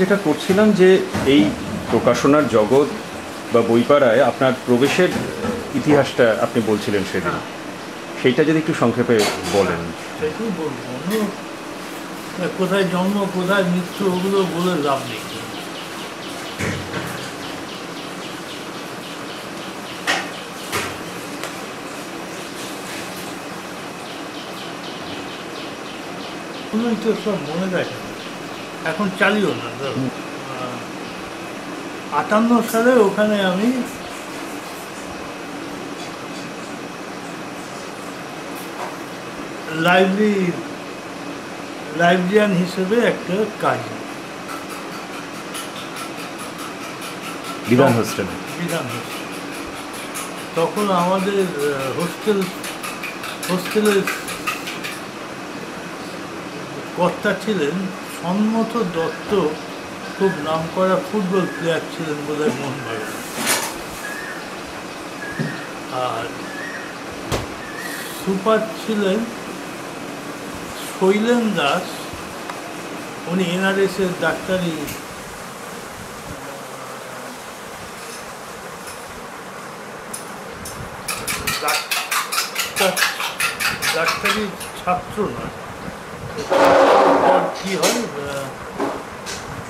যেটা করছিলাম যে এই প্রকাশনার জগৎ বা বইপাড়ায় আপনার প্রবেশের ইতিহাসটা আপনি বলছিলেন সেদিন, সেইটা যদি একটু সংক্ষেপে বলেন। সেটাই বলবো, কোথায় জন্ম কোথায় মৃত্যু ওগুলো বলে লাভ নেই। ওগুলোই তো সব মনে রাখে, এখন চালিও না। ধরো 58 সালে ওখানে আমি লাইব্রেরিয়ান হিসেবে একটা কাজ, বিধান হোস্টেল। তখন আমাদের হোস্টেলের কর্তা ছিলেন সন্মত দত্ত, খুব নামকরা ফুটবল প্লেয়ার ছিলেন বোধহয় মোহনবাগান। আর সুপার ছিলেন শৈলেন দাস, উনি এনআরএসের ডাক্তারি ছাত্র নয়, কি হয়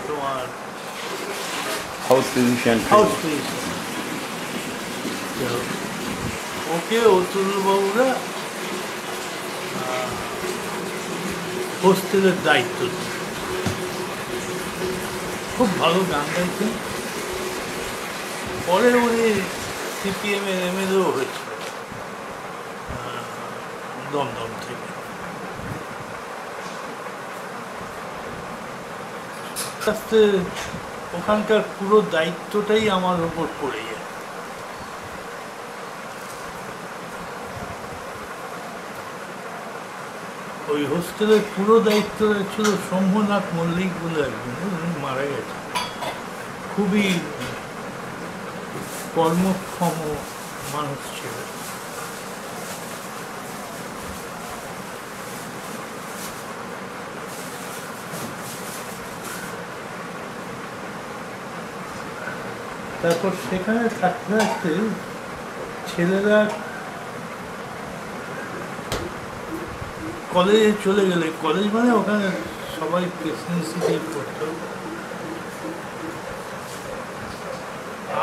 তোমার হাউস ফিজিশিয়ান। ওকে অতুলবাবুরা হোস্টেলের দায়িত্ব, খুব ভালো গান গাইতেন। পরে উনি সিপিএমের এমএলএও হয়েছিল দমদম থেকে। আস্তে ওখানকার পুরো দায়িত্বটাই আমার উপর পড়ে যায়। ওই হোস্টেলের পুরো দায়িত্বটা ছিল শম্ভুনাথ মল্লিক বলে একজন, উনি মারা গেছে। খুবই কর্মক্ষম মানুষ ছিল। তারপর সেখানে থাকতে থাকতে ছেলেরা কলেজে চলে গেলে, কলেজ মানে ওখানে সবাই প্রেসিডেন্সিতে পড়তো,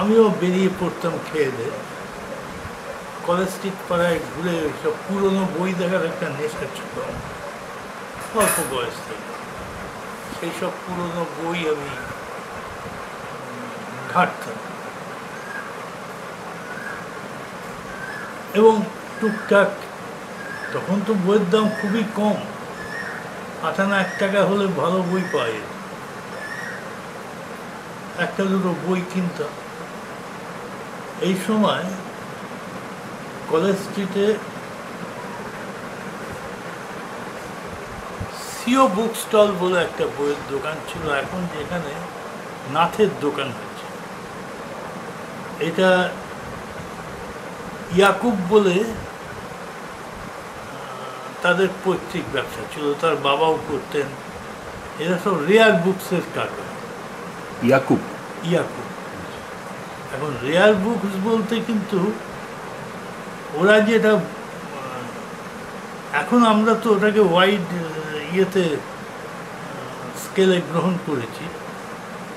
আমিও বেরিয়ে পড়তাম খেয়ে দিয়ে। কলেজ স্ট্রিট পাড়ায় ঘুরে সব পুরোনো বই দেখার একটা নেশা ছিল অল্প বয়স থেকে। সেই সব পুরোনো বই আমি ঘাঁটতাম এবং টুকটাক, তখন তো বইয়ের দাম খুবই কম, 58 টাকা হলে ভালো বই পাওয়া যেত, একটা দুটো বই কিনতাম। এই সময় কলেজ স্ট্রিটে সিও বুক স্টল বলে একটা বইয়ের দোকান ছিল, এখন যেখানে নাথের দোকান হয়েছে। এটা ইয়াকুব বলে তাদের পৈতৃক ব্যবসা ছিল, তার বাবাও করতেন। এরা সব রেয়ার বুকসের কারবার। ইয়াকুব। এখন রেয়ার বুকস বলতে কিন্তু ওরা যেটা, এখন আমরা তো ওটাকে ওয়াইড ইয়েতে স্কেলে গ্রহণ করেছি,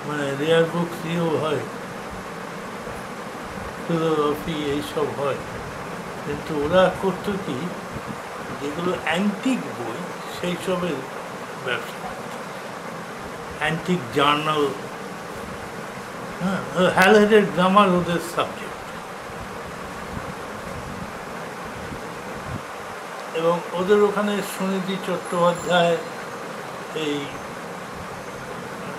মানে রেয়ার বুকস ইয়েও হয়, ফিলোসফি এইসব হয়, কিন্তু ওরা করতো কি, যেগুলো অ্যান্টিক বই সেই সবের ব্যবসা, অ্যান্টিক জার্নাল, হ্যালের গ্রামার ওদের সাবজেক্ট। এবং ওদের ওখানে সুনীতি চট্টোপাধ্যায়, এই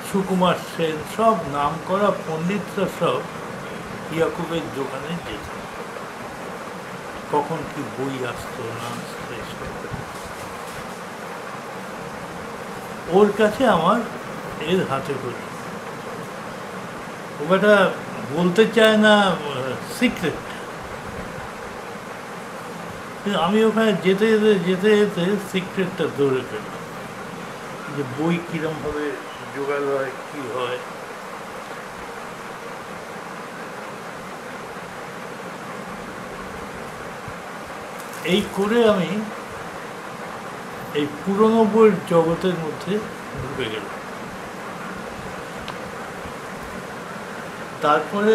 সুকুমার সেন, সব নাম করা পণ্ডিতরা সব ইয়াকুবের দোকানে যেত, কখন কি বই আসতো না আসতো এসব। ওর কাছে আমার এর হাতে করি, ওটা বলতে চায় না, সিক্রেট। আমি ওখানে যেতে যেতে যেতে যেতে সিক্রেটটা ধরে ফেললাম। যে বই কীরমভাবে জোগাড় হয়, কী হয়। এই করে আমি এই পুরনো বইয়ের জগতের মধ্যে ঢুকে গেলাম। তারপরে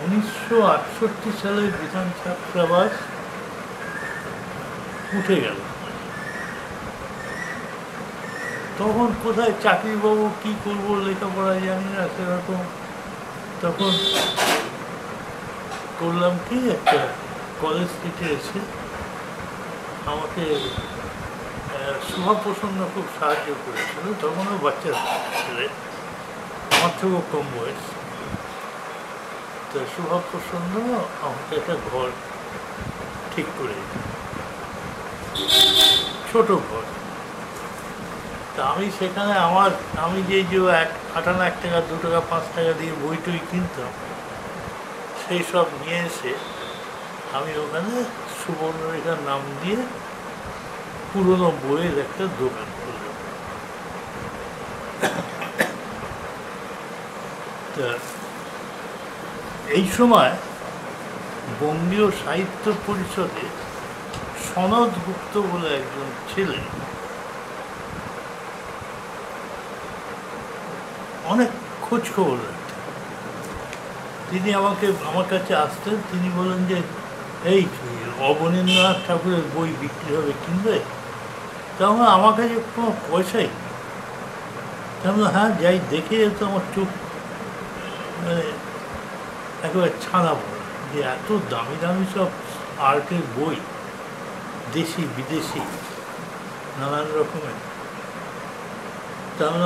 1968 সালে বিধান ছাত্রাবাস উঠে গেল। তখন কোথায় চাকরি পাবো, কী করবো, লেখাপড়া জানি না সেরকম। তখন করলাম কি, একটা কলেজ থেকে এসে আমাকে শুভপ্রসন্ন খুব সাহায্য করেছিল। তখনও বাচ্চা ছেলে, আমার থেকেও কম বয়স। তো শুভপ্রসন্ন আমাকে একটা ঘর ঠিক করে দিল, ছোট ঘর। তা আমি সেখানে আমি যে 1 টাকা 2 টাকা 5 টাকা দিয়ে বই টই কিনতাম, সেই সব নিয়ে এসে আমি ওখানে সুবর্ণরেখার নাম দিয়ে পুরনো বইয়ের একটা দোকান খুললাম। তা এই সময় বঙ্গীয় সাহিত্য পরিষদে সনদ গুপ্ত বলে একজন ছিলেন, অনেক খোঁজ খবর রাখতেন। তিনি আমার কাছে আসতেন, তিনি বলেন যে এই অবনীন্দ্রনাথ ঠাকুরের বই বিক্রি হবে, কিনবে? তখন আমার কাছে কোনো পয়সাই নেই। তেমন হ্যাঁ যাই, দেখে যেত আমার চোখ মানে একেবারে ছানা পড়ে, যে এত দামি দামি সব আর্টের বই, দেশি বিদেশি নানান রকমের। তাহলে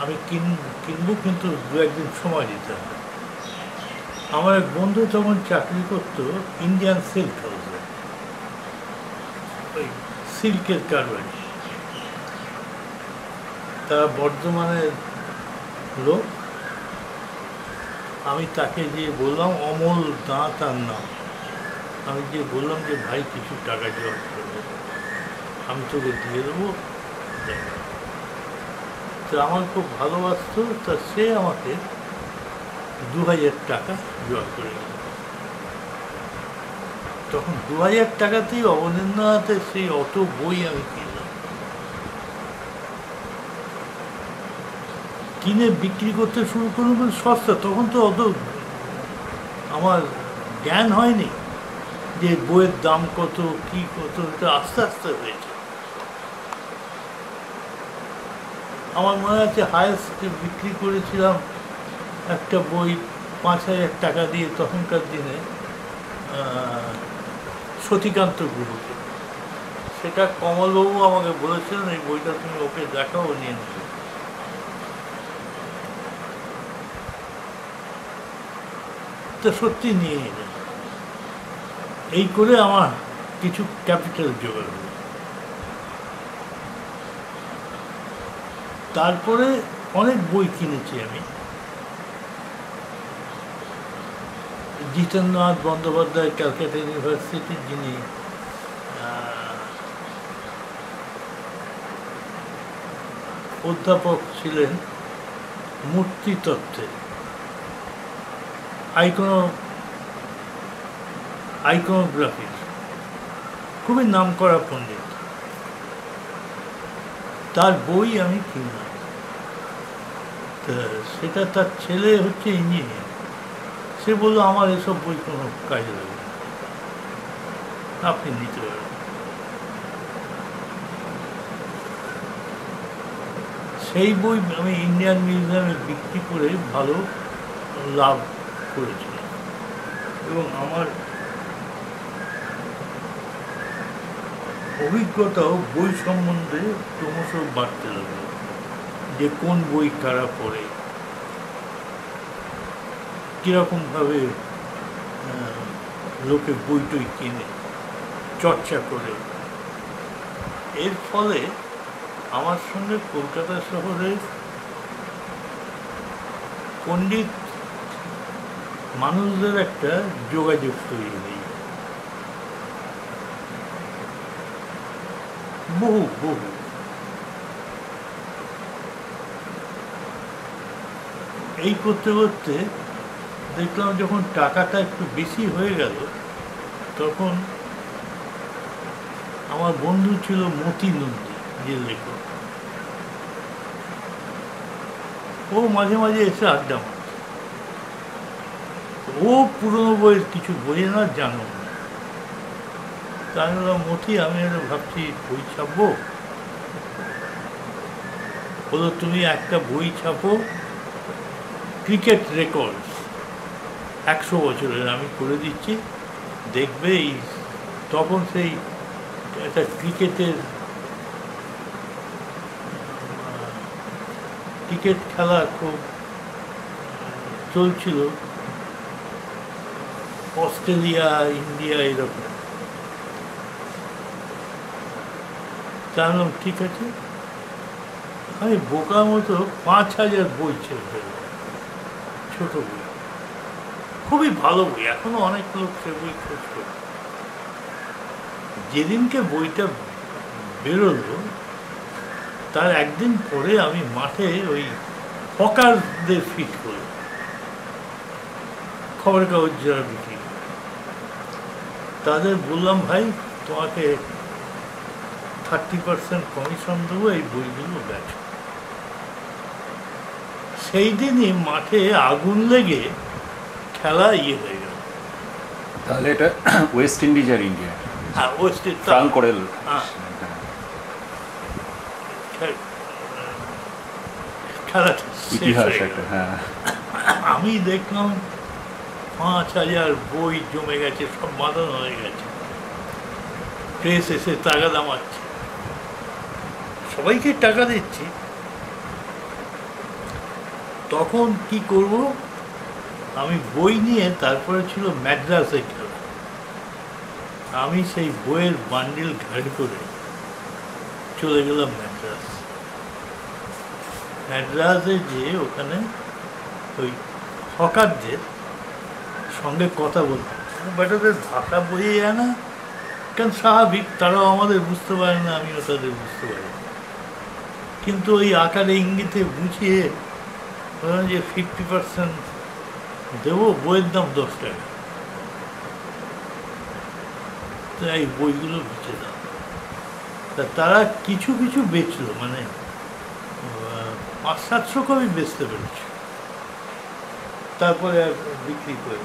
আমি কিনবো, কিন্তু 2-1 দিন সময় দিতে হবে। আমার এক বন্ধু তখন চাকরি করতো ইন্ডিয়ান সিল্ক হাউসে, ওই সিল্কের কারবারি। তারা বর্ধমানের লোক। আমি তাকে গিয়ে বললাম, অমল দাঁ তার নাম, আমি গিয়ে বললাম যে ভাই কিছু টাকা জোগাড় করবে, আমি তোকে দিয়ে দেবো। তো আমার খুব ভালোবাসতো, তা সে আমাকে 2000 টাকা জোগাড় করে দিল। তখন 2000 টাকাতেই অবনীন্দ্রনাথের সেই অত বই আমি কিনলাম, কিনে বিক্রি করতে শুরু করলাম। সস্তা, তখন তো অত আমার জ্ঞান হয়নি যে বইয়ের দাম কত, কি কত, এটা আস্তে আস্তে হয়েছে। আমার মনে আছে হায়েস্ট বিক্রি করেছিলাম একটা বই 5000 টাকা দিয়ে, তখনকার দিনে সতীকান্ত গুরুকে। সেটা কমলবাবু আমাকে বলেছিলেন এই বইটা তুমি ওকে দেখাও, নিয়ে নেবে। তো সত্যি নিয়ে নিলেন। এই করে আমার কিছু ক্যাপিটাল জোগাড় হলো। তারপরে অনেক বই কিনেছি আমি। জিতেন্দ্রনাথ বন্দ্যোপাধ্যায় ক্যালকাটা ইউনিভার্সিটির, যিনি অধ্যাপক ছিলেন মূর্তিতত্ত্বে, আইকনোগ্রাফির খুবই নামকরা পণ্ডিত, তার বই আমি কিনলাম। সেটা তার ছেলে হচ্ছে ইঞ্জিনিয়ার। সে বললো আমার এসব বই কোনো কাজে লাগবে না, আপনি নিতে পারেন। সেই বই আমি ইন্ডিয়ান মিউজিয়ামে বিক্রি করে ভালো লাভ করেছিলাম, এবং আমার অভিজ্ঞতাও বই সম্বন্ধে ক্রমশ বাড়তে লাগলো, যে কোন বই কারা পড়ে, কীরকমভাবে লোকে বই টই কিনে চর্চা করে। এর ফলে আমার সঙ্গে কলকাতা শহরের পণ্ডিত মানুষদের একটা যোগাযোগ তৈরি হয়ে যায়। বহু এই করতে করতে দেখলাম যখন টাকাটা একটু বেশি হয়ে গেল, তখন আমার বন্ধু ছিল মতি নন্দী, যে লেখক, ও মাঝে মাঝে এসে আড্ডা মারত। ও পুরনো বইয়ের কিছু বোঝে না, জানো না। তা আমি বললাম, মতি, আমি ভাবছি বই ছাপবো। বলো, তুমি একটা বই ছাপো, ক্রিকেট রেকর্ডস 100 বছরের, আমি করে দিচ্ছি, দেখবে। তখন সেই একটা ক্রিকেট খেলা খুব চলছিল, অস্ট্রেলিয়া, ইন্ডিয়া, এরকম। জানলাম, ঠিক আছে। আমি বোকার মতো 5000 বই ছেড়ে ফেললাম, ছোট বই, খুবই ভালো বই, এখনো অনেক লোক সে বই খোঁজ করে। যেদিনকে বইটা বেরোলো, তার একদিন পরে আমি মাঠে ওই হকারদের ফিট করি, খবরের কাগজ যারা বিক্রি করে, তাদের বললাম, ভাই, তোমাকে 30% কমিশন দেবো, এই বইগুলো বেচো। সেই দিনই মাঠে আগুন লেগে খেলা হয়ে গেল। তাহলে এটা ওয়েস্ট ইন্ডিজ আর ইন্ডিয়া, হ্যাঁ, ফ্রাঙ্ক করেল খেলাটা ইতিহাস একটা। হ্যাঁ, আমি দেখলাম 5000 বই জমে গেছে, সব বাঁধানো হয়ে গেছে। প্রেস এসে তাগাদা মারছে, সবাইকে টাকা দিচ্ছি। তখন কি করব, আমি বই নিয়ে, তারপরে ছিল ম্যাড্রাসে খেলা। আমি সেই বইয়ের বান্ডিল ঘাড় করে চলে গেলাম ম্যাড্রাসে যে ওখানে ওই হকারদের সঙ্গে কথা বলতাম। বেটাদের ভাষা বোঝা যায় না, কারণ স্বাভাবিক, তারাও আমাদের বুঝতে পারে না, আমিও তাদের বুঝতে পারি না। কিন্তু ওই আকারে ইঙ্গিতে বুঝিয়ে যে 50% দেবো, বইয়ের দাম 10 টাকা, তাই বইগুলো বেচে দাও। তা তারা কিছু কিছু বেচলো, মানে 500-700 কপি বেচতে পেরেছে, তারপরে আর বিক্রি করে।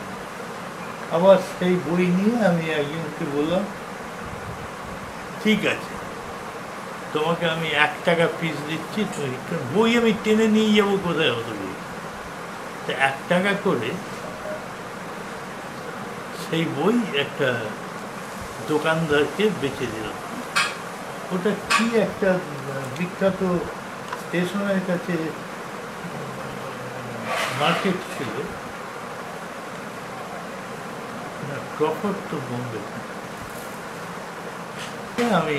আবার সেই বই নিয়ে আমি একজনকে বললাম, ঠিক আছে, তোমাকে আমি 1 টাকা পিস দিচ্ছি, তুমি বই আমি টেনে নিয়ে যাবো কোথায়, হতো বই। তো 1 টাকা করে সেই বই একটা দোকানদারকে বেচে দিলাম। ওটা কি একটা বিখ্যাত স্টেশনের কাছে মার্কেট ছিল, ক্রফোর্ড তো বোম্বে। আমি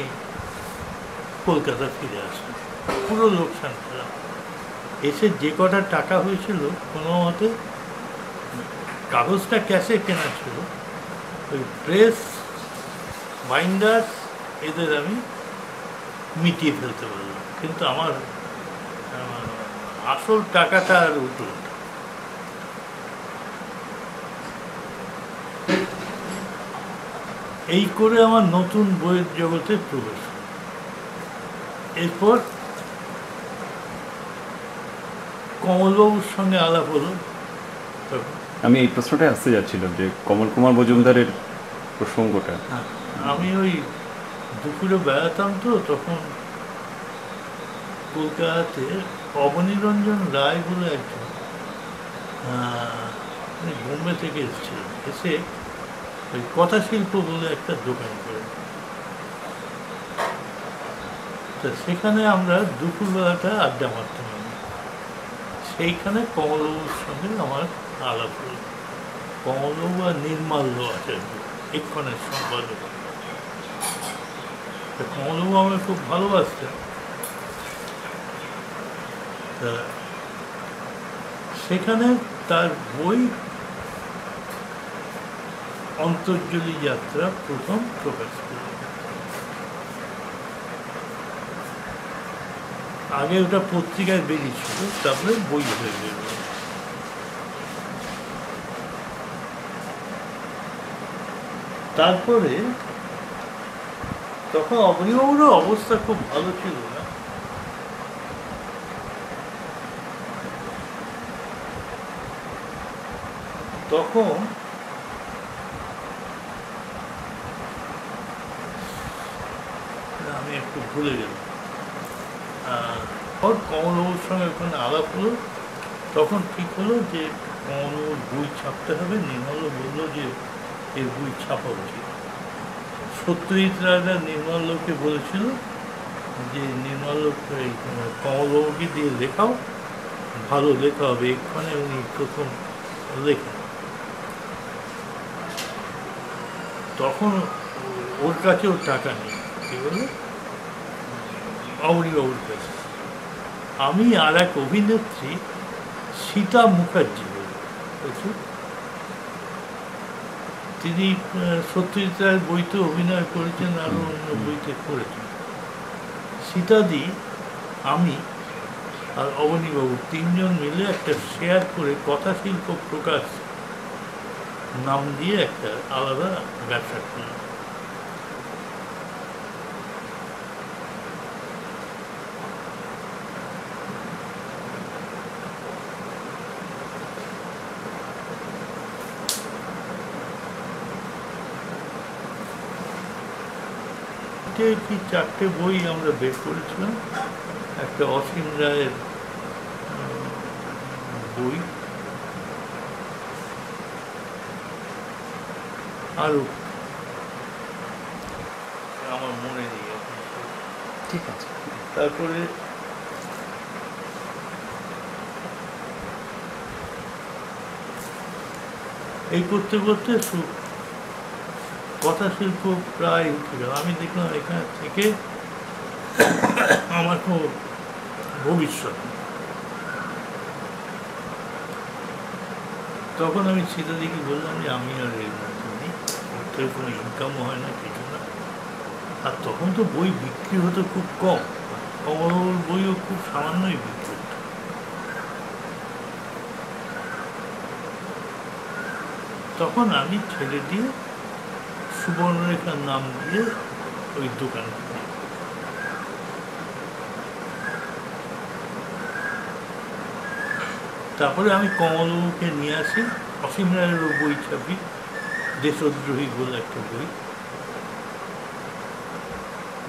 কলকাতা ফিরে আসলাম, পুরো লোকসান খেলাম। এসে যে কটা টাকা হয়েছিল, কোনো মতে কাগজটা ক্যাশে কেনা ছিল, ওই প্রেস, বাইন্ডার, এদের আমি মিটিয়ে ফেলতে পারলাম। কিন্তু আমার আসল টাকাটা আর উঠল না। এই করে আমার নতুন বইয়ের জগতে প্রবেশ। এরপর কমলবাবুর সঙ্গে আলাপ হলো। আমি এই প্রশ্নটাই আসতে যাচ্ছিলাম যে কমল কুমার মজুমদারের প্রসঙ্গটা। আমি ওই দুপুরে বেড়াতাম, তো তখন কলকাতাতে অবনীরঞ্জন রায় বলে একজন বোম্বে থেকে এসেছিলেন, এসে ওই কথা শিল্প বলে একটা দোকান করে। তা সেখানে আমরা দুপুরবেলাটা আড্ডা মারতাম। সেইখানে কমলবাবুর সঙ্গে আমার আলাপ হল। কমলবাবু আর নির্মাল্য আচার্য, এক্ষণের সম্পাদক। কমলবাবু আমি খুব ভালোবাসতেন। তা সেখানে তার বই অন্তর্জলি যাত্রা প্রথম প্রকাশ করল। আগে ওটা পত্রিকায় বেরিয়েছিল, তারপরে বই হয়ে বেরোল। তারপরে তখন অবনীবাবুরও অবস্থা খুব ভালো ছিল না। তখন আমি একটু ভুলে গেলাম। কমলবাবুর সঙ্গে ওখানে আলাপ হলো, তখন ঠিক হলো যে কমলবাবুর বই ছাপতে হবে। নির্মল বললো যে এর বই ছাপা উচিত। সত্যজিৎ রায়রা নির্মলকে বলেছিল যে নির্মল কমলবাবুকে দিয়ে লেখাও, ভালো লেখা হবে। এখানে উনি প্রথম লেখেন। তখন ওর কাছেও টাকা নেই, কি বললো অবনীবাবুর কাছে। আমি আর এক অভিনেত্রী সীতা মুখার্জি বলছি, তিনি সত্যজিৎ রায়ের বইতে অভিনয় করেছেন, আরও অন্য বইতে করেছেন। সীতাদি, আমি আর অবনীবাবু তিনজন মিলে একটা শেয়ার করে কথাশিল্প প্রকাশ নাম দিয়ে একটা আলাদা ব্যবসা করলাম। কি 4টে বই আমরা বের করেছিলাম। একটা অসীম রায়ের বই, আরো আমার মনে নেই এখন, ঠিক আছে। তারপরে এই করতে করতে কথা শিল্প প্রায় উঠে গেল। আমি দেখলাম এখানে থেকে আমার কোনো ভবিষ্যৎ। তখন আমি সীতাদিকে বললাম যে আমি আর এর মধ্যে নেই, ওর কোনো ইনকামও হয় না, কিছু না। আর তখন তো বই বিক্রি হতো খুব কম, কমলবাবুর বইও খুব সামান্যই বিক্রি হতো। তখন আমি ছেড়ে দিয়ে সুবর্ণরেখার নাম দিয়ে ওই দোকান করি। তারপরে আমি কমলবাবুকে নিয়ে আসি, অসীম রায়েরও বই ছাপি, দেশদ্রোহী বলে একটা বই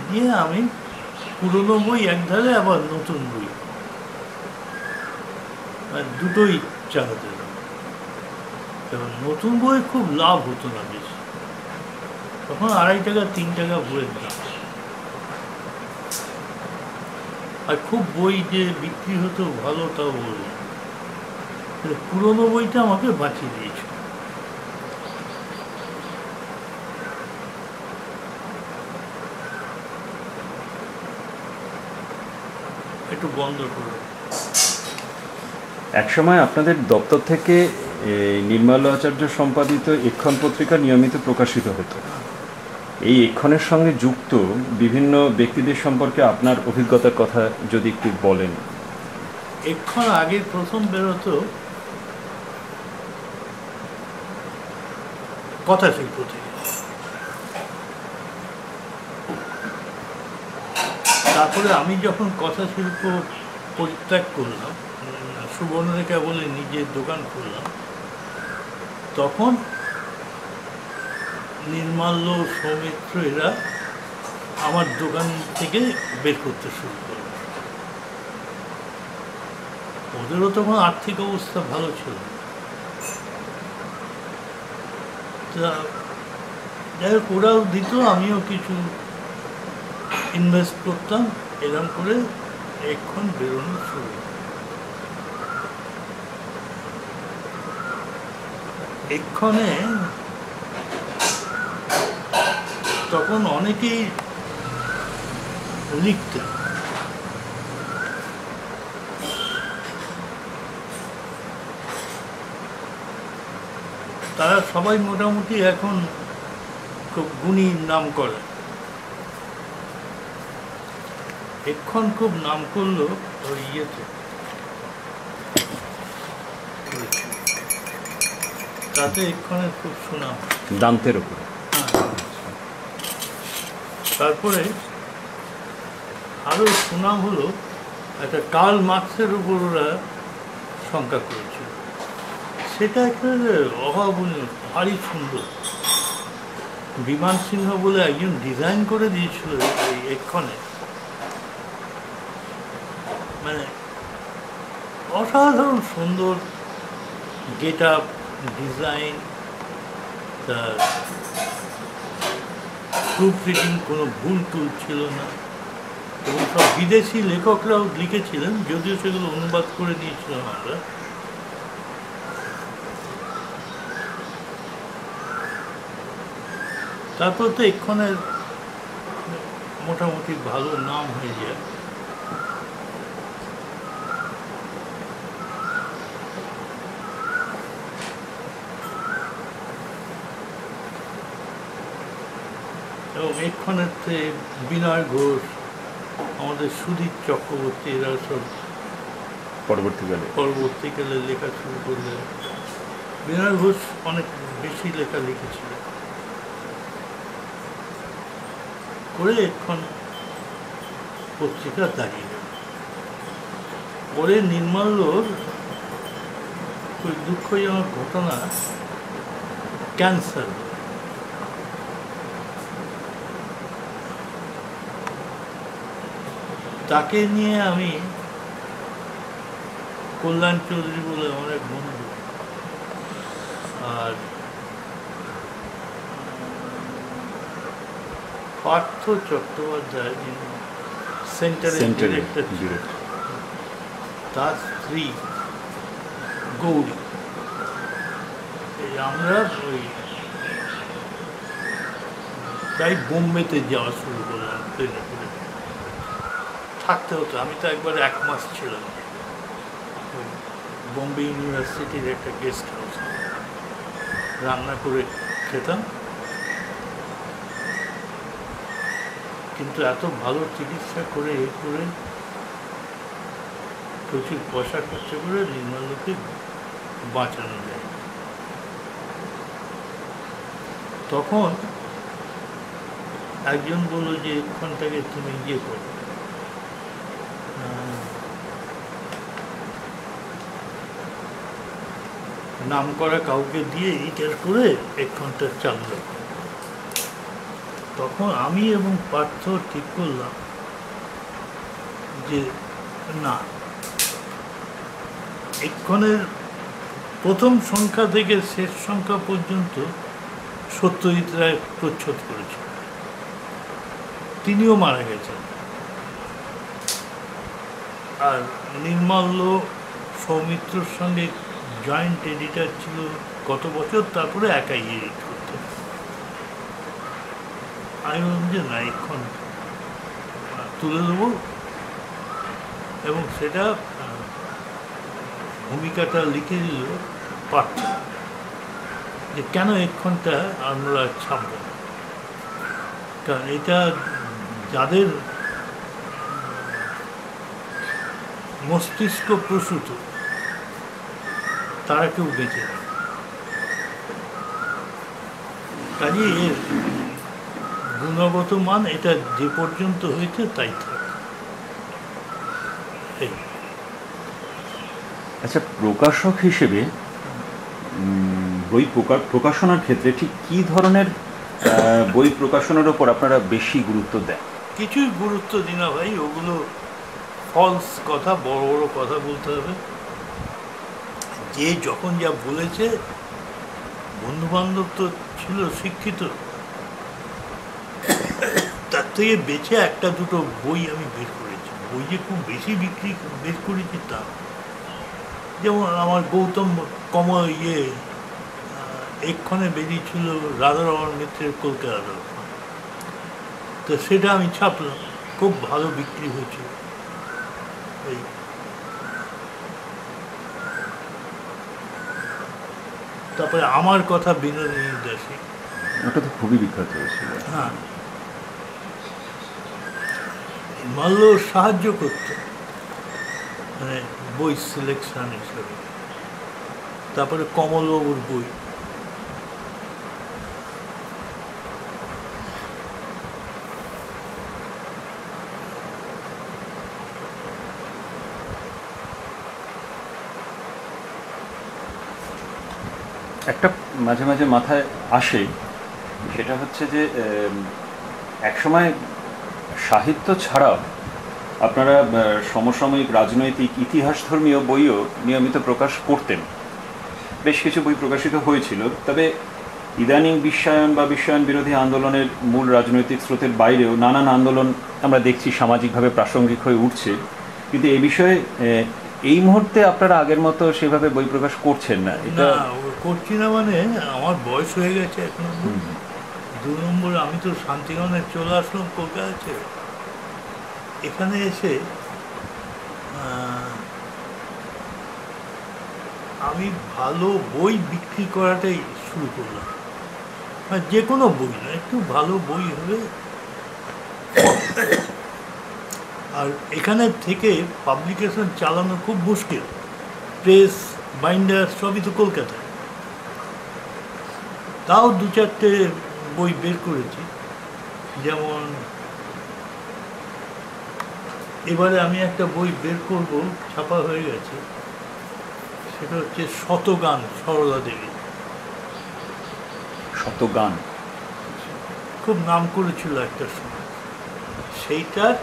নিয়ে আমি পুরনো বই একধারে, আবার নতুন বই দুটোই চালাতে হবে। এবং নতুন বই খুব লাভ হতো না বেশি, তখন 2.5 টাকা 3 টাকা বইয়ের দাম। আর খুব বই যে বিক্রি হতো ভালো তাও বলবো, পুরনো বইটা আমাকে বাঁচিয়ে দিয়েছে। একটু বন্ধ করো। একসময় আপনাদের দপ্তর থেকে নির্মল আচার্য সম্পাদিত এক্ষণ পত্রিকা নিয়মিত প্রকাশিত হতো। এই এক্ষণের সঙ্গে যুক্ত বিভিন্ন ব্যক্তিদের সম্পর্কে আপনার অভিজ্ঞতার কথা যদি একটু বলেন। এক্ষণ আগে প্রথম বেরোতো কথা শিল্প থেকে, তারপরে আমি যখন কথা শিল্প পরিত্যাগ করলাম, সুবর্ণরেখা বলে নিজের দোকান খুললাম, তখন নির্মাল্য, সৌমিত্র এরা আমার দোকান থেকে বের করতে শুরু করল। ওদেরও তখন আর্থিক অবস্থা ভালো ছিল। তা যাই হোক, ওরাও দিত, আমিও কিছু ইনভেস্ট করতাম, এরকম করে এক্ষণ বেরোনো শুরু। এক্ষণে তখন অনেকেই লিখতেন। তারা সবাই মোটামুটি এখন খুব গুণী নাম করে। এক্ষণ খুব নাম করলো ওই ইয়েতে, তাতে এক্ষণের খুব সুনাম, দান্তের উপরে। হ্যাঁ। তারপরে আরও সুনাম হলো একটা কার্ল মার্কসের উপর ওরা শঙ্কা করেছিল, সেটা একেবারে অভাবনীয়, ভারী সুন্দর। বিমান সিংহ বলে একজন ডিজাইন করে দিয়েছিল এই এক্ষণে, মানে অসাধারণ সুন্দর গেট আপ, ডিজাইন, তার প্রুফ রিডিং কোনো ভুল টুল ছিল না, এবং সব বিদেশি লেখকরাও লিখেছিলেন, যদিও সেগুলো অনুবাদ করে দিয়েছিলাম আমরা। তারপর তো এক্ষণের মোটামুটি ভালো নাম হয়ে যায়। এবং এক্ষণের বিনয় ঘোষ, আমাদের সুদীপ চক্রবর্তী, এরা সব পরবর্তীকালে লেখা শুরু করলে। বিনয় ঘোষ অনেক বেশি লেখা লিখেছিল, করে এক্ষণ পত্রিকা দাঁড়িয়ে গেল। পরে নির্মাল্যর খুব দুঃখজনক ঘটনা, ক্যান্সার। তাকে নিয়ে আমি, কল্যাণ চৌধুরী বলে আমার এক বন্ধু, আর পার্থ চট্টোপাধ্যায়, যিনি সেন্টারের ডিরেক্টর ছিলেন, তার স্ত্রী গৌরী, আমরা ওই তাই বোম্বেতে যাওয়া শুরু করলাম ট্রেনে করে। থাকতে হতো, আমি তো একবার 1 মাস ছিলাম বোম্বে ইউনিভার্সিটির একটা গেস্ট হাউস, রান্না করে খেতাম। কিন্তু এত ভালো চিকিৎসা করে প্রচুর পয়সা খরচ করে নির্মাল্যকে বাঁচানো যায়। তখন একজন বললো যে এক্ষণটাকে তুমি ইয়ে করো, নাম করা কাউকে দিয়ে এইটার করে এক্ষণটা চালু রাখো। তখন আমি এবং পার্থ ঠিক করলাম যে না, এক্ষণের প্রথম সংখ্যা থেকে শেষ সংখ্যা পর্যন্ত সত্যজিৎ রায় প্রচ্ছদ করেছেন, তিনিও মারা গেছেন। আর নির্মাল্য সৌমিত্রর সঙ্গে জয়েন্ট এডিটার ছিল কত বছর, তারপরে একাই এডিট করতেন। আমি বললাম যে না, এক্ষণ তুলে দেবো, এবং সেটা ভূমিকাটা লিখে দিল পার্থ, যে কেন এক্ষণটা আমরা ছাপব না, কারণ এটা যাদের মস্তিষ্ক প্রসূত তারা কেউ বেঁচে নেই। কাজে এর গুণগত মান এটা যে পর্যন্ত হয়েছে তাই থাক। আচ্ছা, প্রকাশক হিসেবে বই প্রকাশনার ক্ষেত্রে ঠিক কী ধরনের বই প্রকাশনার ওপর আপনারা বেশি গুরুত্ব দেন? কিছুই গুরুত্ব দিই না ভাই, ওগুলো ফলস কথা, বড় বড় কথা বলতে হবে। যে যখন যা বলেছে, বন্ধুবান্ধব তো ছিল শিক্ষিত, তার থেকে বেছে একটা দুটো বই আমি বের করেছি। বই যে খুব বেশি বের করেছি তা, যেমন আমার গৌতম এক্ষণে বেরিয়েছিল রাধারমণ মিত্রের কলকাতা দর্পণ, তো সেটা আমি ছাপলাম, খুব ভালো বিক্রি হয়েছিল। এই তারপরে আমার কথা বিনোদিনী দাসী, ওটা তো খুবই বিখ্যাত হয়েছিল। হ্যাঁ, মাল্য সাহায্য করত, মানে বই সিলেকশন হিসেবে। তারপরে কমলবাবুর বই, একটা মাঝে মাঝে মাথায় আসে, সেটা হচ্ছে যে একসময় সাহিত্য ছাড়াও আপনারা সমসাময়িক রাজনৈতিক ইতিহাসধর্মীয় বইও নিয়মিত প্রকাশ করতেন। বেশ কিছু বই প্রকাশিত হয়েছিল, তবে ইদানিং বিশ্বায়ন বা বিশ্বায়ন বিরোধী আন্দোলনের মূল রাজনৈতিক স্রোতের বাইরেও নানান আন্দোলন আমরা দেখছি সামাজিকভাবে প্রাসঙ্গিক হয়ে উঠছে, কিন্তু এ বিষয়ে এই মুহূর্তে আপনারা আগের মতো সেভাবে বই প্রকাশ করছেন না। এটা না, করছি না মানে আমার বয়স হয়ে গেছে এখন। 2 নম্বর, আমি তো শান্তিগণে চলে আসলাম কলকাতাতে। এখানে এসে আমি ভালো বই বিক্রি করাটাই শুরু করলাম। মানে যে কোনো বই না, একটু ভালো বই হলে। আর এখানে থেকে পাবলিকেশন চালানো খুব মুশকিল। প্রেস, বাইন্ডার সবই তো কলকাতায়। তাও 2-4টে বই বের করেছি। যেমন এবারে আমি একটা বই বের করব, ছাপা হয়ে গেছে, সেটা হচ্ছে শতগান, সরলা দেবী। শতগান খুব নাম করেছিল একটা সময়। সেইটার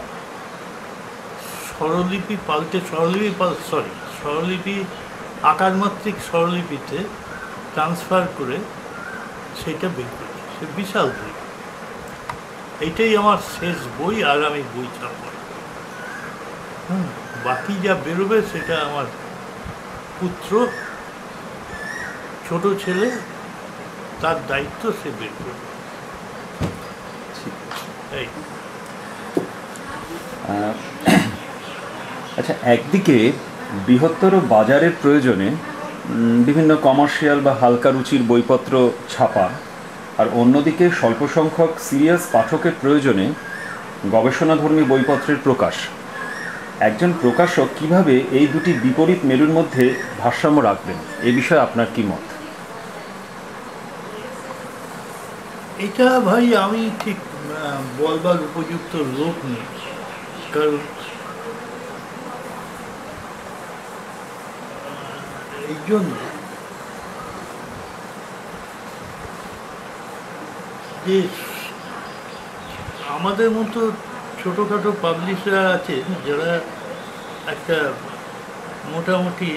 স্বরলিপি পাল্টে স্বরলিপি আকারমাত্রিক স্বরলিপিতে ট্রান্সফার করে সেটা বের করেছি। সে বিশাল বই। এইটাই আমার শেষ বই, আর আমি বই ছাপব না। বাকি যা বেরোবে সেটা আমার পুত্র, ছোট ছেলে, তার দায়িত্ব, সে বের করবে। এই আচ্ছা, একদিকে বৃহত্তর বাজারের প্রয়োজনে বিভিন্ন কমার্শিয়াল বা হালকা রুচির বইপত্র ছাপা, আর অন্যদিকে স্বল্প সংখ্যক সিরিয়াস পাঠকের প্রয়োজনে গবেষণাধর্মী বইপত্রের প্রকাশ। একজন প্রকাশক কিভাবে এই দুটি বিপরীত মেরুর মধ্যে ভারসাম্য রাখবেন, এ বিষয়ে আপনার কি মত? এটা ভাই আমি ঠিক বলবার উপযুক্ত লোক নেই। কারণ এই জন্য যে আমাদের মতো ছোটোখাটো পাবলিশার আছে যারা একটা মোটামুটি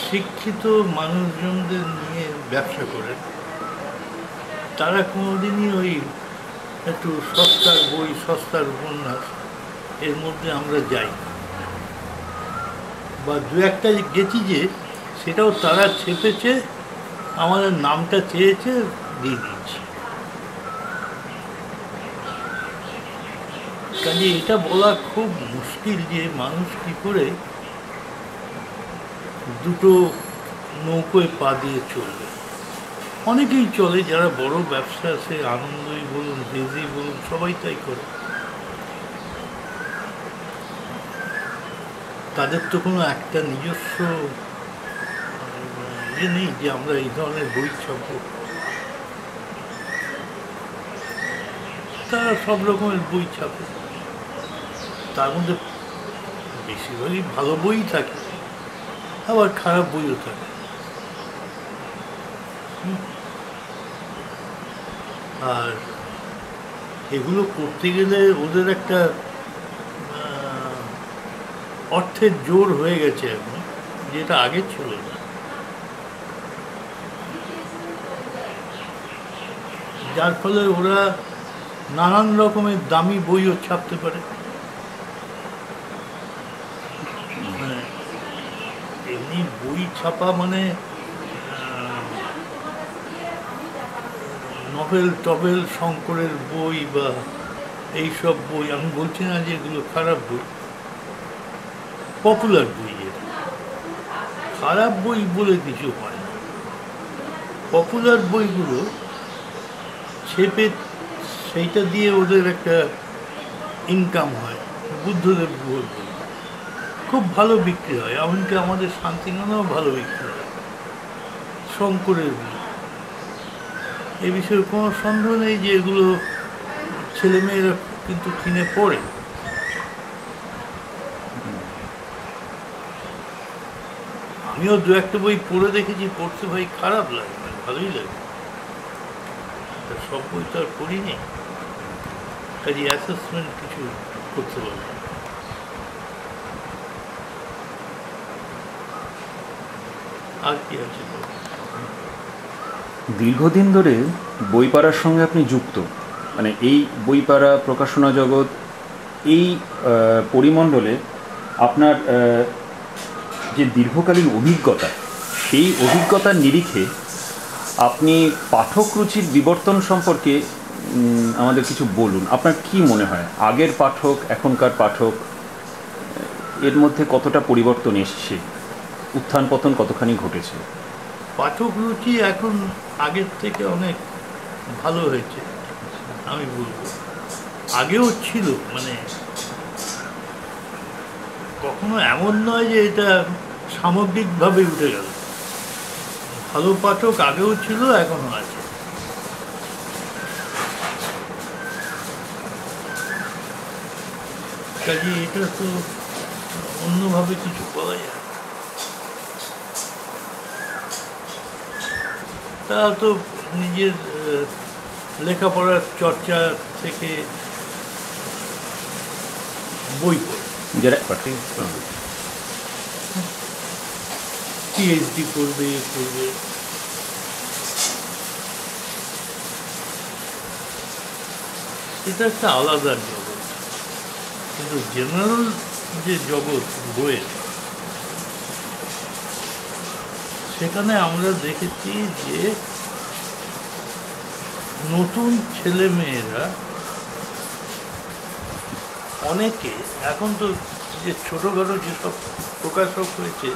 শিক্ষিত মানুষজনদের নিয়ে ব্যবসা করে, তারা কোনোদিনই ওই একটু সস্তার বই, সস্তার উপন্যাস এর মধ্যে আমরা যাই, বা 2-একটা গেছি যে সেটাও তারা ছেপেছে, আমাদের নামটা চেয়েছে, দিয়ে দিয়েছে। কাজে এটা বলা খুব মুশকিল যে মানুষ কী করে দুটো নৌকোয় পা দিয়ে চলবে। অনেকেই চলে, যারা বড় ব্যবসা, সে আনন্দই বলুন, দেজি বলুন, সবাই তাই করে। তাদের তো কোনো একটা নিজস্ব ইয়ে নেই যে আমরা এই ধরনের বই ছাপব। তারা সব রকমের বই ছাপে, তার মধ্যে বেশিরভাগই ভালো বই থাকে, আবার খারাপ বইও থাকে। আর এগুলো করতে গেলে ওদের একটা অর্থের জোর হয়ে গেছে এখন, যেটা আগে ছিল না। যার ফলে ওরা নানান রকমের দামি বইও ছাপতে পারে। মানে এমনি বই ছাপা মানে নভেল টভেল, শঙ্করের বই বা এইসব বই, আমি বলছি না যে এগুলো খারাপ বই, পপুলার বই। খারাপ বই বলে কিছু হয় না। পপুলার বইগুলো ছেপে সেইটা দিয়ে ওদের একটা ইনকাম হয়। বুদ্ধদেব গুহর বই খুব ভালো বিক্রি হয়, এমনকি আমাদের শান্তিনামেও ভালো বিক্রি হয়। শঙ্করের বই, এ বিষয়ে কোনো সন্দেহ নেই যে এগুলো ছেলেমেয়েরা কিন্তু কিনে পড়ে। আমিও দু একটা বই পড়ে দেখেছি, পড়তে ভাই খারাপ লাগে, মানে ভালোই লাগে। সব বই তো আর পড়িনি, কাজে অ্যাসেসমেন্ট কিছু করতে পারবো না। আর কি আছে? দীর্ঘদিন ধরে বই পড়ার সঙ্গে আপনি যুক্ত, মানে এই বই পড়া, প্রকাশনা জগৎ, এই পরিমণ্ডলে আপনার যে দীর্ঘকালীন অভিজ্ঞতা, সেই অভিজ্ঞতার নিরিখে আপনি পাঠক রুচির বিবর্তন সম্পর্কে আমাদের কিছু বলুন। আপনার কি মনে হয়, আগের পাঠক এখনকার পাঠক এর মধ্যে কতটা পরিবর্তন এসছে, উত্থান পতন কতখানি ঘটেছে? পাঠক রুচি এখন আগের থেকে অনেক ভালো হয়েছে আমি বলবো। আগেও ছিল, মানে কখনো এমন নয় যে এটা সামগ্রিকভাবে উঠে গেল। ভালো পাঠক আগেও ছিল, এখনো আছে। কাজে এটা তো অন্যভাবে কিছু বলা যায়। তা তো নিজের লেখাপড়ার চর্চা থেকে বই পড়ে, যারা পিএইচডি করবে, এটা একটা আলাদা জগৎ। কিন্তু জেনারেল যে জগৎ বইয়ের, সেখানে আমরা দেখেছি যে নতুন ছেলে মেয়েরা অনেকে, এখন তো যে ছোটোখাটো যেসব প্রকাশক হয়েছে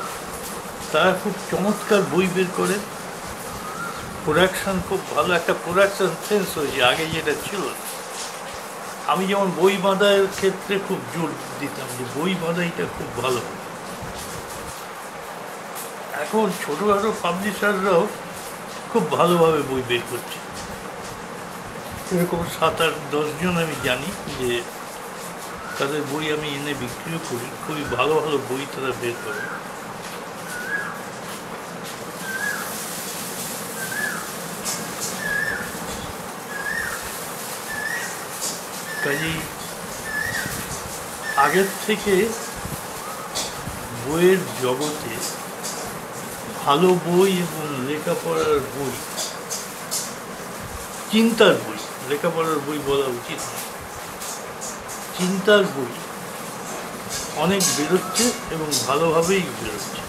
তারা খুব চমৎকার বই বের করে, প্রোডাকশান খুব ভালো, একটা প্রোডাকশান সেন্স হয়েছে, আগে যেটা ছিল না। আমি যেমন বই বাঁধার ক্ষেত্রে খুব জোর দিতাম যে বই বাঁধাইটা খুব ভালো। এখন ছোটোখাটো পাবলিশাররাও খুব ভালোভাবে বই বের করছে। এরকম 7-8-10 জন আমি জানি যে তাদের বই আমি এনে বিক্রিও করি, খুবই ভালো ভালো বই তারা বের করে। কাজেই আগের থেকে বইয়ের জগতে ভালো বই এবং লেখাপড়ার বই, চিন্তার বই, লেখাপড়ার বই বলা উচিত না, চিন্তার বই অনেক বেরোচ্ছে এবং ভালোভাবেই বেরোচ্ছে।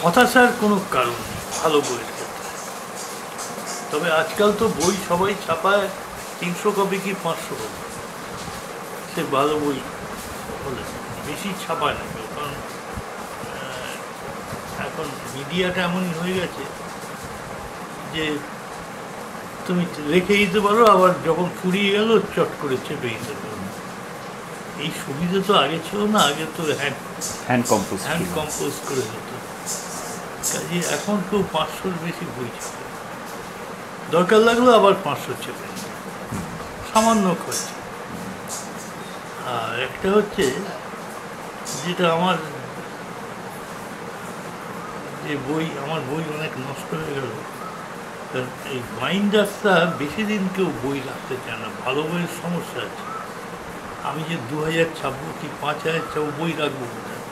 হতাশার কোনো কারণ নেই ভালো বইয়ের ক্ষেত্রে। তবে আজকাল তো বই সবাই ছাপায় 300 কপি কি 500 কপি, সে ভালো বই হলে বেশি ছাপায় না কেউ, কারণ এখন মিডিয়াটা এমনই হয়ে গেছে যে তুমি রেখে দিতে পারো, আবার যখন ফুরিয়ে গেল চট করে চেপে দিতে পারো। এই সুবিধা তো আগে ছিল না, আগে তো হ্যান্ড কম্পোজ করে দিত। কাজে এখন কেউ 500-র বেশি বই ছাপে, দরকার লাগলো আবার 500 চেপে, সামান্য খরচ। আর একটা হচ্ছে যেটা আমার বই অনেক নষ্ট হয়ে গেল, এই বাইন্ডার্সরা বেশি দিন কেউ বই রাখতে চায় না, ভালো বইয়ের সমস্যা আছে। আমি যে 2000 ছাপবো কি 5000 ছাপবো, বই রাখবো কোথায়?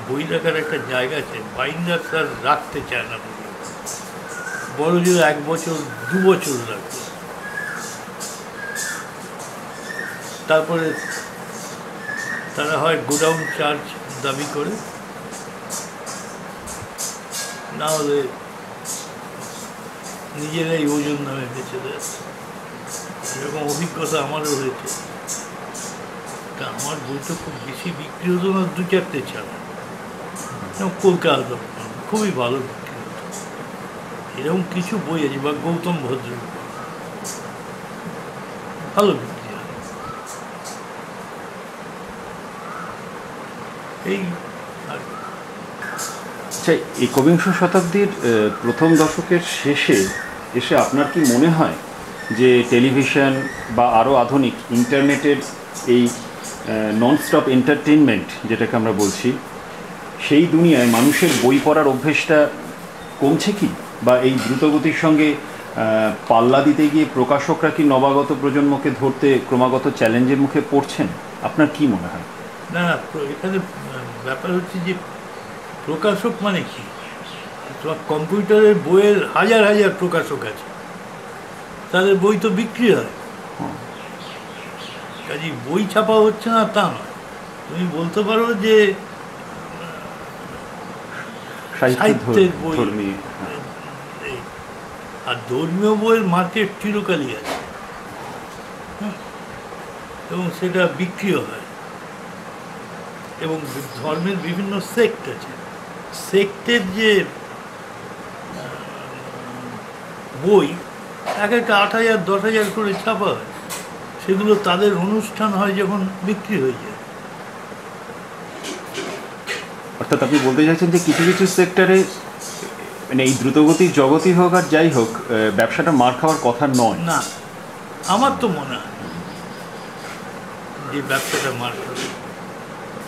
বই রাখার একটা জায়গা আছে, বাইন্ডার্সরা রাখতে চায় না বই, বড় জোর 1 বছর 2 বছর রাখবে। তারপরে তারা হয় গোডাউন চার্জ দাবি করে, না হলে নিজেরাই ওজন নামে বেঁচে দেয়। এরকম অভিজ্ঞতা আমারও হয়েছে। তা আমার বই তো খুব বেশি বিক্রি হতো না, 2-4টে ছাড়া। কলকাতা খুবই ভালো বিক্রি হতো। এরকম কিছু বই আছে, বা গৌতম ভদ্র ভালো বিক্রি হয়। এই আচ্ছা, একবিংশ শতাব্দীর প্রথম দশকের শেষে এসে আপনার কি মনে হয় যে টেলিভিশন বা আরও আধুনিক ইন্টারনেটের এই নন স্টপ এন্টারটেনমেন্ট যেটাকে আমরা বলছি, সেই দুনিয়ায় মানুষের বই পড়ার অভ্যেসটা কমছে কি, বা এই দ্রুতগতির সঙ্গে পাল্লা দিতে গিয়ে প্রকাশকরা কি নবাগত প্রজন্মকে ধরতে ক্রমাগত চ্যালেঞ্জের মুখে পড়ছেন? আপনার কি মনে হয়? না না, এখানে ব্যাপার হচ্ছে যে প্রকাশক মানে কি, তোমার কম্পিউটারের বইয়ের হাজার হাজার প্রকাশক আছে, তাদের বই তো বিক্রি হয়, কাজে বই ছাপা হচ্ছে না তা নয়। তুমি বলতে পারো যে সাহিত্যের বই, আর ধর্মীয় বইয়ের মার্কেট চিরকালই আছে, এবং সেটা বিক্রিও হয়। এবং ধর্মের বিভিন্ন সেক্ট আছে, সেক্টের যে বই এক একটা 8,000 10,000 করে ছাপা হয়, সেগুলো তাদের অনুষ্ঠান হয় যখন বিক্রি হয়ে যায়। অর্থাৎ আপনি বলতে চাইছেন যে কিছু কিছু সেক্টরে, মানে এই দ্রুতগতির জগতই হোক আর যাই হোক, ব্যবসাটা মার খাওয়ার কথা নয়। না, আমার তো মনে হয় যে ব্যবসাটা মার খাবে।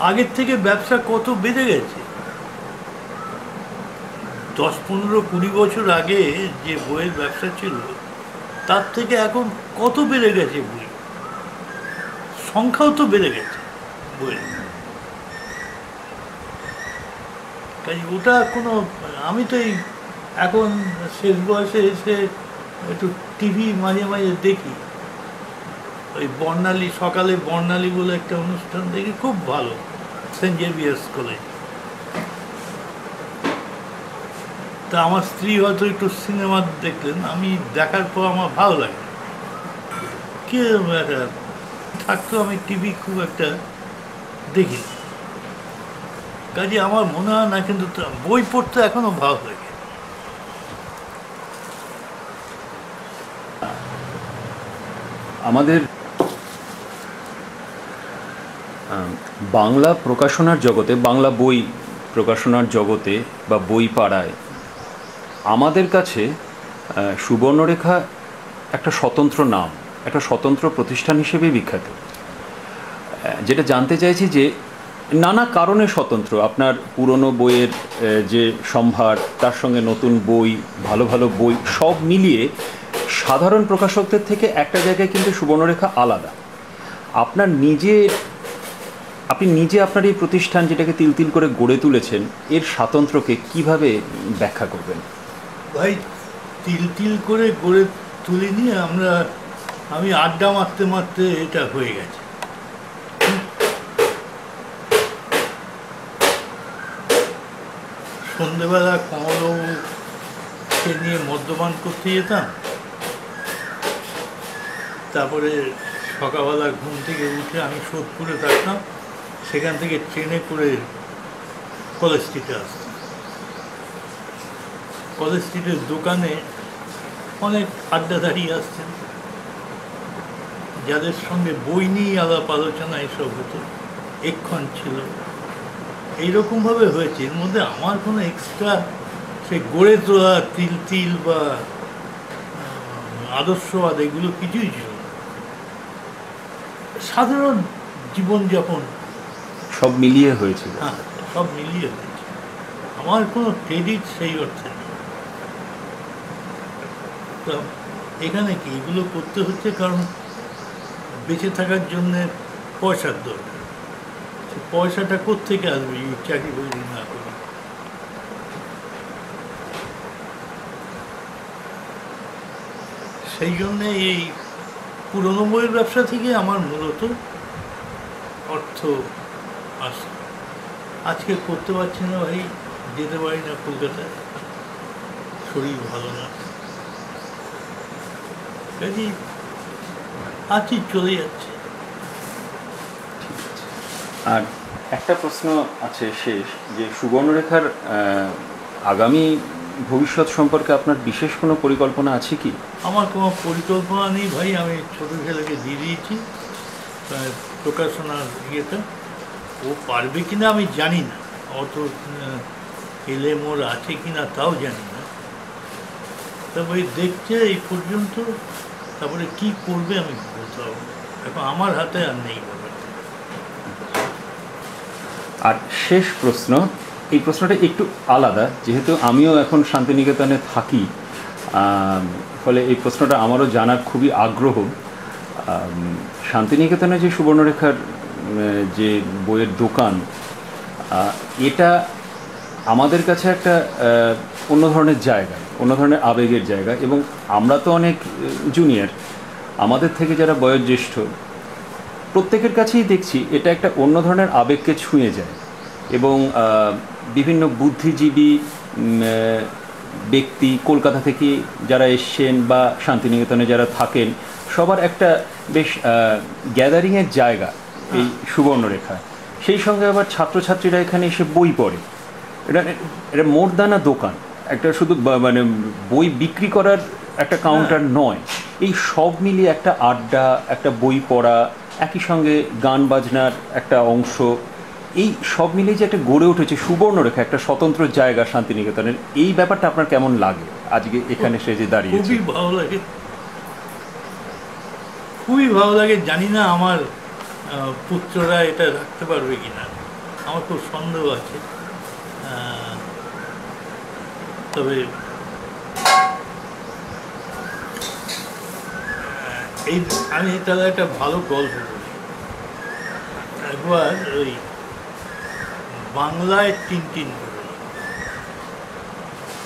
আগের থেকে ব্যবসা কত বেড়ে গেছে। 10, 15, 20 বছর আগে যে বইয়ের ব্যবসা ছিল তার থেকে এখন কত বেড়ে গেছে বই, সংখ্যাও তো বেড়ে গেছে বইয়ের। তাই ওটা কোনো, আমি তো এই এখন শেষ বয়সে এসে একটু টিভি মাঝে মাঝে দেখি, ওই বর্ণালী, সকালে বর্ণালী বলে একটা অনুষ্ঠান দেখি, খুব ভালো, সেন্ট জেভিয়ার্স কলেজ। তা আমার স্ত্রী হয়তো একটু সিনেমা দেখলেন, আমি দেখার পর আমার ভালো লাগে, কি একটা থাকতো, আমি টিভি খুব একটা দেখি, কাজে আমার মনে হয় না, কিন্তু বই পড়তে এখনো ভালো লাগে। আমাদের বাংলা প্রকাশনার জগতে, বাংলা বই প্রকাশনার জগতে বা বই পাড়ায় আমাদের কাছে সুবর্ণরেখা একটা স্বতন্ত্র নাম, একটা স্বতন্ত্র প্রতিষ্ঠান হিসেবেই বিখ্যাত। যেটা জানতে চাইছি যে নানা কারণে স্বতন্ত্র, আপনার পুরনো বইয়ের যে সম্ভার, তার সঙ্গে নতুন বই, ভালো ভালো বই সব মিলিয়ে সাধারণ প্রকাশকদের থেকে একটা জায়গায় কিন্তু সুবর্ণরেখা আলাদা। আপনি নিজে আপনার এই প্রতিষ্ঠান, যেটাকে তিল তিল করে গড়ে তুলেছেন, এর স্বাতন্ত্র্যকে কিভাবে ব্যাখ্যা করবেন? ভাই, তিল তিল করে গড়ে তুলিনি আমরা, আমি আড্ডা মারতে মারতে এটা হয়ে গেছে। সন্ধেবেলা কমলবাবুকে নিয়ে মদ্যপান করতে যেতাম, তারপরে সকালবেলা ঘুম থেকে উঠে আমি সোদপুরে থাকতাম, সেখান থেকে ট্রেনে করে কলেজ স্ট্রিটে আসতাম। কলেজ স্ট্রিটের দোকানে অনেক আড্ডাধারী আসতেন, যাদের সঙ্গে বই নিয়ে আলাপ আলোচনা এসব হতো, এক্ষণ ছিল, এইরকমভাবে হয়েছে। এর মধ্যে আমার কোনো এক্সট্রা সে গড়ে তোলা তিল তিল বা আদর্শবাদ এগুলো কিছুই ছিল না। সাধারণ জীবনযাপন সব মিলিয়ে হয়েছিল। হ্যাঁ, সব মিলিয়ে হয়েছে, আমার কোনো ক্রেডিট সেই অর্থে নেই। তো এখানে কি এগুলো করতে হচ্ছে কারণ বেঁচে থাকার জন্যে পয়সার দরকার। পয়সাটা কোত্থেকে আসবে এই চাকরি বাকরি না করে? সেই জন্যে এই পুরনো বইয়ের ব্যবসা থেকে আমার মূলত অর্থ আসে। আজকে করতে পারছি না ভাই, যেতে পারি না কলকাতায়, শরীর ভালো না, কাজেই আছি, চলে যাচ্ছে। আর একটা প্রশ্ন আছে শেষ, যে সুবর্ণরেখার আগামী ভবিষ্যৎ সম্পর্কে আপনার বিশেষ কোনো পরিকল্পনা আছে কি? আমার কোনো পরিকল্পনা নেই ভাই, আমি ছোটো ছেলেকে দিয়ে দিয়েছি প্রকাশনার ইয়েটা, ও পারবে কিনা আমি জানি না, অত এলে মোর আছে কিনা তাও জানি না, তারপরে দেখছে এই পর্যন্ত, তারপরে কি করবে আমি বলতে পারবো না, এখন আমার হাতে আর নেই ব্যাপারটা। আর শেষ প্রশ্ন, এই প্রশ্নটা একটু আলাদা, যেহেতু আমিও এখন শান্তিনিকেতনে থাকি, ফলে এই প্রশ্নটা আমারও জানার খুবই আগ্রহ। শান্তিনিকেতনে যে সুবর্ণরেখার যে বইয়ের দোকান, এটা আমাদের কাছে একটা অন্য ধরনের জায়গা, অন্য ধরনের আবেগের জায়গা, এবং আমরা তো অনেক জুনিয়র, আমাদের থেকে যারা বয়োজ্যেষ্ঠ প্রত্যেকের কাছেই দেখছি এটা একটা অন্য ধরনের আবেগকে ছুঁয়ে যায়। এবং বিভিন্ন বুদ্ধিজীবী ব্যক্তি কলকাতা থেকে যারা এসছেন বা শান্তিনিকেতনে যারা থাকেন, সবার একটা বেশ গ্যাদারিংয়ের জায়গা এই সুবর্ণরেখা। সেই সঙ্গে আবার ছাত্রছাত্রীরা এখানে এসে বই পড়ে। এটা এটা মোর দানা দোকান, একটা শুধু মানে বই বিক্রি করার একটা কাউন্টার নয়, এই সব মিলিয়ে একটা আড্ডা, একটা বই পড়া, একই সঙ্গে গান বাজনার একটা অংশ, এই সব মিলিয়ে যে একটা গড়ে উঠেছে সুবর্ণরেখা, একটা স্বতন্ত্র জায়গা শান্তিনিকেতনের, এই ব্যাপারটা আপনার কেমন লাগে আজকে এখানে সে যে দাঁড়িয়েছে? খুবই ভালো লাগে, খুবই ভালো লাগে। জানি না আমার পুত্ররা এটা রাখতে পারবে কিনা, আমার খুব সন্দেহ আছে। তবে এই আমি তাহলে একটা ভালো গল্প বলি। একবার ওই বাংলায় টিনটিন বলে,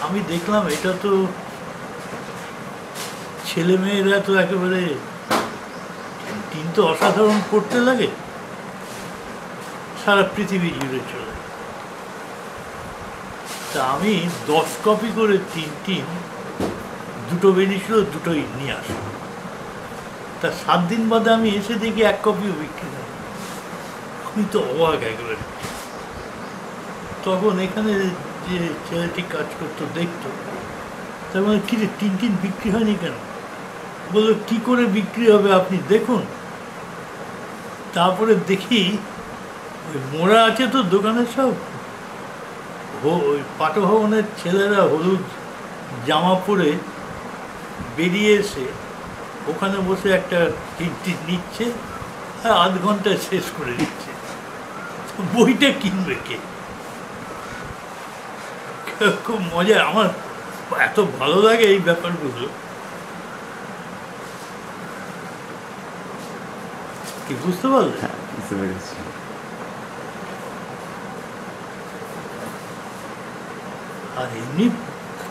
আমি দেখলাম এটা তো ছেলেমেয়েরা তো একেবারে টিন তো অসাধারণ পড়তে লাগে, সারা পৃথিবী জুড়ে চলে। তা আমি 10 কপি করে টিন দুটো বেরিয়েছিল, দুটোই নিয়ে আসলাম। তা 7 দিন বাদে আমি এসে দেখি 1 কপিও বিক্রি হয়। আমি তো অবাক একেবারে। তখন এখানে যে ছেলেটি কাজ করতো দেখতো, তার মানে কি রে টিন বিক্রি হয়নি কেন? বললো কি করে বিক্রি হবে আপনি দেখুন। তারপরে দেখি ওই মোড়া আছে তো দোকানের সব, ওই পাটভবনের ছেলেরা হলুদ জামা পরে বেরিয়ে এসে ওখানে বসে একটা টিন নিচ্ছে আর 8 ঘন্টায় শেষ করে দিচ্ছে। বইটা কিনবে কে? খুব মজা, আমার এত ভালো লাগে এই ব্যাপারগুলো। কি বুঝতে পারলে? হ্যাঁ, বুঝতে পেরেছি। আর এমনি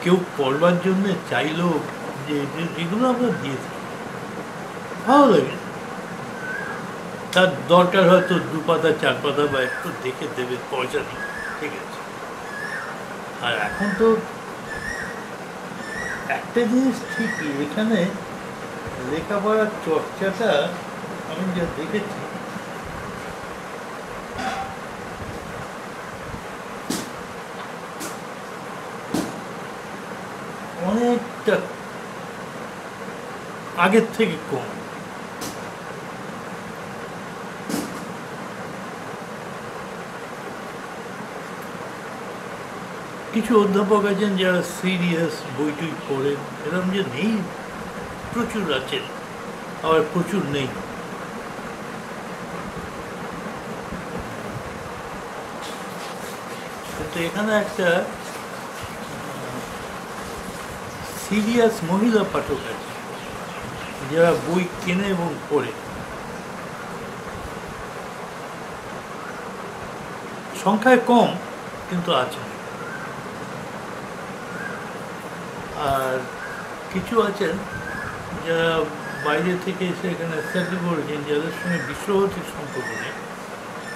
কেউ পড়বার জন্য চাইলো যে এগুলো আমরা দিয়ে থাকি, ভালো লাগে। তার দরকার হয়তো 2 পাতা 4 পাতা বা একটু দেখে দেবে, পয়সা নেই, ঠিক আছে। আর এখন তো একটা জিনিস ঠিকই, এখানে লেখাপড়ার চর্চাটা আমি যা দেখেছি, অনেকটা আগের থেকে কম। কিছু অধ্যাপক আছেন যারা সিরিয়াস বইটই পড়েন, এরকম যে নেই, প্রচুর আছেন, আবার প্রচুর নেই। কিন্তু এখানে একটা সিরিয়াস মহিলা পাঠক আছে যারা বই কেনে এবং পড়ে। সংখ্যায় কম, কিন্তু আছে। আর কিছু আছেন যারা বাইরে থেকে এসে এখানে সেটেল করেছেন, যাদের সঙ্গে বিশ্বভারতীর সম্পর্ক নেই,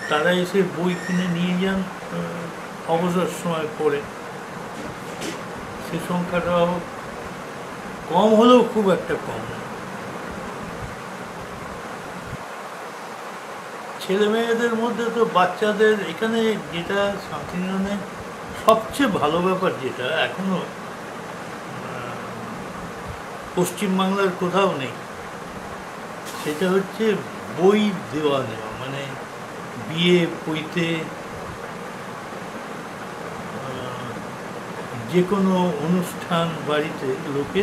তারা এসে বই কিনে নিয়ে যান, অবসর সময় পড়ে। সে সংখ্যাটাও কম হলেও খুব একটা কম না। ছেলে মেয়েদের মধ্যে তো বাচ্চাদের এখানে যেটা শান্তিনিকেতনে সবচেয়ে ভালো ব্যাপার, যেটা এখনো পশ্চিমবাংলার কোথাও নেই, সেটা হচ্ছে বই দেওয়া নেওয়া। মানে বিয়ে বইতে, যে কোনো অনুষ্ঠান বাড়িতে লোকে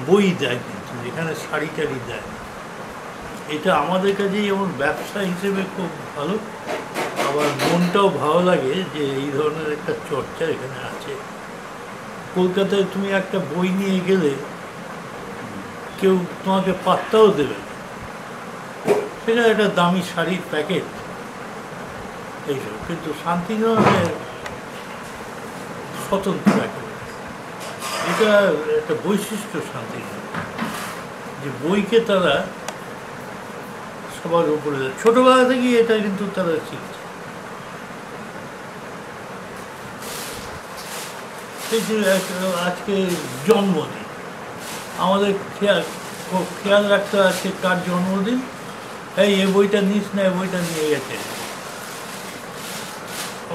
বই দেয়, কিন্তু এখানে শাড়ি টাড়ি দেয়। এটা আমাদের কাছে যেমন ব্যবসা হিসেবে খুব ভালো, আবার মনটাও ভালো লাগে যে এই ধরনের একটা চর্চা এখানে আছে। কলকাতায় তুমি একটা বই নিয়ে গেলে কেউ তোমাকে পাত্তাও দেবে না, সেটা একটা দামি শাড়ির প্যাকেট এইসব, কিন্তু শান্তিনিকেতনে স্বতন্ত্র প্যাকেট। এটা একটা বৈশিষ্ট্য শান্তিনিকেতন, যে বইকে তারা সবার উপরে, ছোটবেলা থেকেই এটা কিন্তু তারা শিখছে। আজকে জন্মদিন, আমাদের খেয়াল রাখতে আছে কার জন্মদিন, এই বইটা নিস না, বইটা নিয়ে গেছে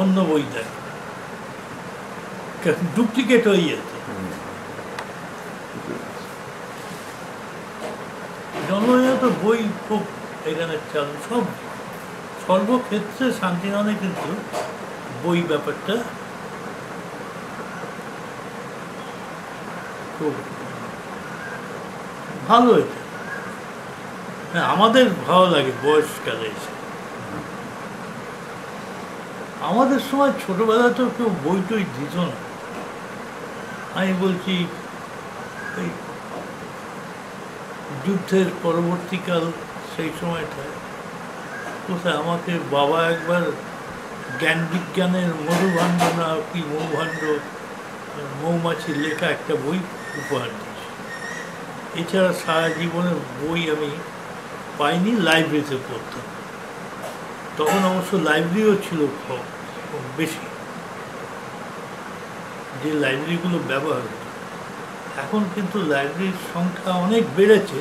অন্য বইটা, ডুপ্লিকেট হয়ে যেত। জন্মদিনে তো বই খুব এখানে চালু, সব সর্বক্ষেত্রে শান্তিনিকেতনে কিন্তু বই ব্যাপারটা খুব ভালো। এটা হ্যাঁ, আমাদের ভালো লাগে বয়সকালে এসে। আমাদের সময় ছোটবেলা তো কেউ বই টই দিত না। আমি বলছি এই যুদ্ধের পরবর্তীকাল, সেই সময়টায় কোথায় আমাকে বাবা একবার জ্ঞান বিজ্ঞানের মধুভাণ্ড না কি মৌভাণ্ড, মৌমাছির লেখা একটা বই উপহার দিয়েছে। এছাড়া সারা জীবনের বই আমি পাইনি, লাইব্রেরিতে পড়তাম। তখন অবশ্য লাইব্রেরিও ছিল খুব বেশি, যে লাইব্রেরিগুলো ব্যবহার হতো। এখন কিন্তু লাইব্রেরির সংখ্যা অনেক বেড়েছে,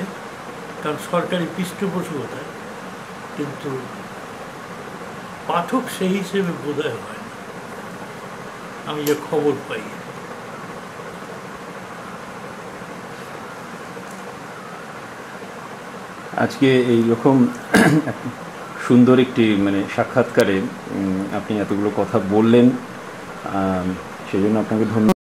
কারণ সরকারি পৃষ্ঠপোষকতায়, কিন্তু পাঠক সেই হিসেবে বোধহয় হয় না, আমি যে খবর পাই। আজকে এইরকম সুন্দর একটি সাক্ষাৎকারে আপনি এতগুলো কথা বললেন, সেই জন্য আপনাকে ধন্যবাদ।